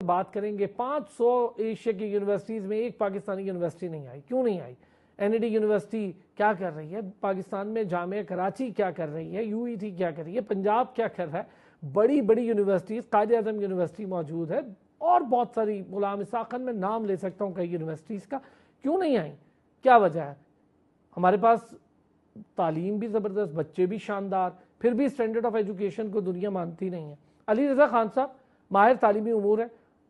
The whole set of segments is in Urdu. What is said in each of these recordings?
بات کریں گے 500 ایشیا کی یونیورسٹیز میں ایک پاکستانی یونیورسٹی نہیں آئی. کیوں نہیں آئی؟ NAD یونیورسٹی کیا کر رہی ہے پاکستان میں؟ جامعہ کراچی کیا کر رہی ہے؟ UET کیا کر رہی ہے؟ پنجاب کیا کر رہا ہے؟ بڑی بڑی یونیورسٹیز، قائد اعظم یونیورسٹی موجود ہے اور بہت ساری، غلام اسحاق خان میں نام لے سکتا ہوں کئی یونیورسٹیز کا. کیوں نہیں آئیں؟ کیا وجہ ہے؟ ہمارے پاس تعلیم بھی زبردست، بچے بھی شاندار، پھر بھی اسٹینڈرڈ آف ایجوکیشن کو دنیا مانتی نہیں ہے. علی رضا خان صاحب ماہر تعلیمی امور ہے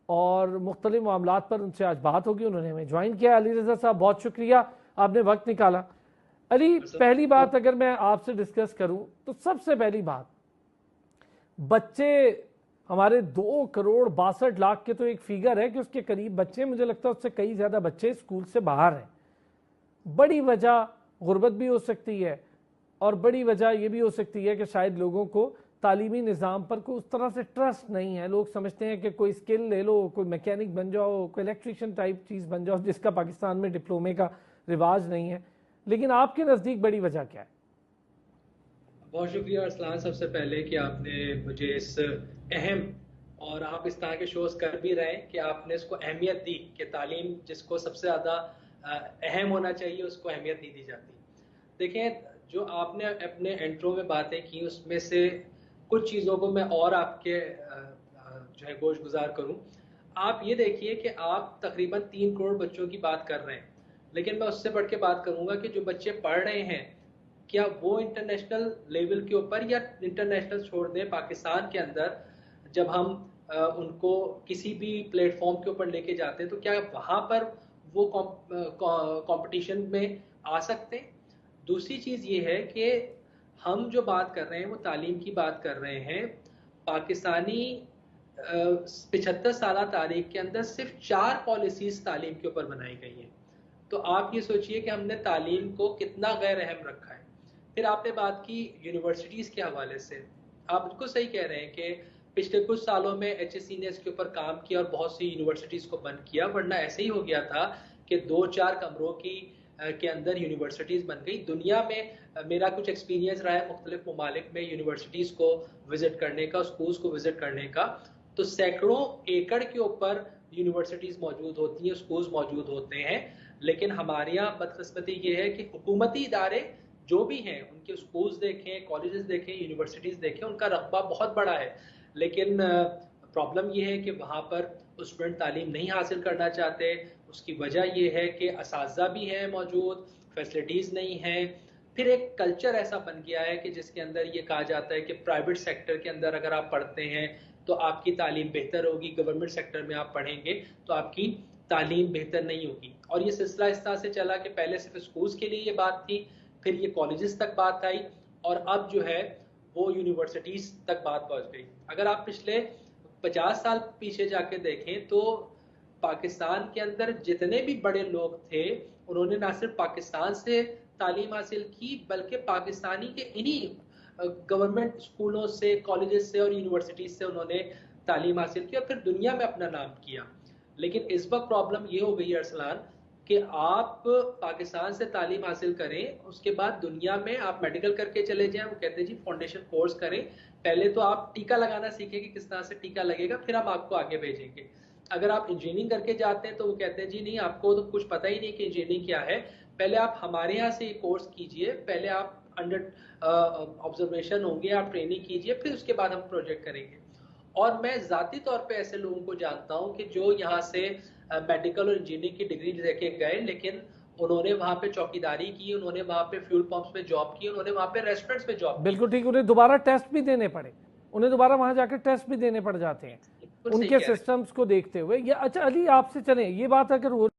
اور مختلف معاملات پر ان سے آج بات ہوگی. انہوں نے ہمیں جوائن کیا. علی رضا صاحب بہت شکریہ، آپ نے وقت نکالا. علی، پہلی بات اگر میں آپ سے ڈسکس کروں تو سب سے پہلی بات، بچے ہمارے 2,62,00,000 کے تو ایک فیگر ہے کہ اس کے قریب بچے، مجھے لگتا ہے اس سے کئی زیادہ بچے اسکول سے باہر ہیں. بڑی وجہ غربت بھی ہو سکتی ہے اور بڑی وجہ یہ بھی ہو سکتی ہے کہ شاید لوگوں کو تعلیمی نظام پر کوئی اس طرح سے ٹرسٹ نہیں ہے. لوگ سمجھتے ہیں کہ کوئی اسکل لے لو، کوئی میکینک بن جاؤ، کوئی الیکٹریشین ٹائپ چیز بن جاؤ، جس کا پاکستان میں ڈپلومے کا رواج نہیں ہے. لیکن آپ کے نزدیک بڑی وجہ کیا ہے؟ بہت شکریہ ارسلان، سب سے پہلے کہ آپ نے مجھے اس اہم، اور آپ اس طرح کے شوز کر بھی رہے ہیں کہ آپ نے اس کو اہمیت دی کہ تعلیم جس کو سب سے زیادہ اہم ہونا چاہیے اس کو اہمیت نہیں دی جاتی. دیکھیں، جو آپ نے اپنے انٹرو میں باتیں کی اس میں سے کچھ چیزوں کو میں اور آپ کے جو ہے گوش گزار کروں. آپ یہ دیکھیے کہ آپ تقریباً 3 کروڑ بچوں کی بات کر رہے ہیں، لیکن میں اس سے بڑھ کے بات کروں گا کہ جو بچے پڑھ رہے ہیں کیا وہ انٹرنیشنل لیول کے اوپر، یا انٹرنیشنل چھوڑ دیں پاکستان کے اندر جب ہم ان کو کسی بھی پلیٹ فارم کے اوپر لے کے جاتے ہیں تو کیا وہاں پر وہ کمپٹیشن میں آ سکتے ہیں؟ دوسری چیز یہ ہے کہ ہم جو بات کر رہے ہیں وہ تعلیم کی بات کر رہے ہیں. پاکستانی 75 سالہ تاریخ کے اندر صرف 4 پالیسیز تعلیم کے اوپر بنائی گئی ہیں. تو آپ یہ سوچئے کہ ہم نے تعلیم کو کتنا غیر اہم رکھا ہے. پھر آپ نے بات کی یونیورسٹیز کے حوالے سے. آپ بالکل صحیح کہہ رہے ہیں کہ پچھلے کچھ سالوں میں HSC نے اس کے اوپر کام کیا اور بہت سی یونیورسٹیز کو بند کیا، ورنہ ایسے ہی ہو گیا تھا کہ 2-4 کمروں کے اندر یونیورسٹیز بن گئی. دنیا میں میرا کچھ ایکسپیرینس رہا ہے مختلف ممالک میں یونیورسٹیز کو وزٹ کرنے کا، اسکولز کو وزٹ کرنے کا، تو سینکڑوں ایکڑ کے اوپر یونیورسٹیز موجود ہوتی ہیں، اسکولز موجود ہوتے ہیں. لیکن ہمارے یہاں بدقسمتی یہ ہے کہ حکومتی ادارے جو بھی ہیں، ان کے اسکولز دیکھیں، کالجز دیکھیں، یونیورسٹیز دیکھیں، ان کا رقبہ بہت بڑا ہے، لیکن پرابلم یہ ہے کہ وہاں پر اسٹوڈنٹ تعلیم نہیں حاصل کرنا چاہتے. اس کی وجہ یہ ہے کہ اساتذہ بھی ہیں موجود، فیسلٹیز نہیں ہیں. پھر ایک کلچر ایسا بن گیا ہے کہ جس کے اندر یہ کہا جاتا ہے کہ پرائیویٹ سیکٹر کے اندر اگر آپ پڑھتے ہیں تو آپ کی تعلیم بہتر ہوگی، گورنمنٹ سیکٹر میں آپ پڑھیں گے تو آپ کی تعلیم بہتر نہیں ہوگی. اور یہ سلسلہ اس طرح سے چلا کہ پہلے صرف اسکولز کے لیے یہ بات تھی، پھر یہ کالجز تک بات آئی، اور اب جو ہے وہ یونیورسٹیز تک بات پہنچ گئی. اگر آپ پچھلے 50 سال پیچھے جا کے دیکھیں تو پاکستان کے اندر جتنے بھی بڑے لوگ تھے انہوں نے نہ صرف پاکستان سے تعلیم حاصل کی بلکہ پاکستانی کے انہی گورنمنٹ اسکولوں سے، کالجز سے اور یونیورسٹیز سے انہوں نے تعلیم حاصل کی اور پھر دنیا میں اپنا نام کیا. لیکن اس وقت پرابلم یہ ہو گئی ہے ارسلان کہ آپ پاکستان سے تعلیم حاصل کریں، اس کے بعد دنیا میں آپ میڈیکل کر کے چلے جائیں، وہ کہتے ہیں جی فاؤنڈیشن کورس کریں، پہلے تو آپ ٹیکہ لگانا سیکھیں کہ کس طرح سے ٹیکہ لگے گا، پھر ہم آپ کو آگے بھیجیں گے. اگر آپ انجینئرنگ کر کے جاتے ہیں تو وہ کہتے ہیں جی نہیں، آپ کو تو کچھ پتہ ہی نہیں کہ انجینئرنگ کیا ہے، پہلے آپ ہمارے یہاں سے یہ کورس کیجئے، پہلے آپ انڈر آبزرویشن ہوں گے، آپ ٹریننگ کیجئے، پھر اس کے بعد ہم پروجیکٹ کریں گے. اور میں ذاتی طور پہ ایسے لوگوں کو جانتا ہوں کہ جو یہاں سے میڈیکل اور انجینئرنگ کی ڈگری لے کے گئے، لیکن انہوں نے وہاں پہ چوکیداری کی، انہوں نے وہاں پہ فیول پمپس میں جاب کی، انہوں نے وہاں پہ ریسٹورنٹس میں جاب کی. بالکل ٹھیک. انہیں دوبارہ ٹیسٹ بھی دینے پڑے، انہیں دوبارہ وہاں جا کے ٹیسٹ بھی دینے پڑ جاتے ہیں ان کے سسٹمز کو دیکھتے ہوئے. اچھا علی، آپ سے چلیں، یہ بات اگر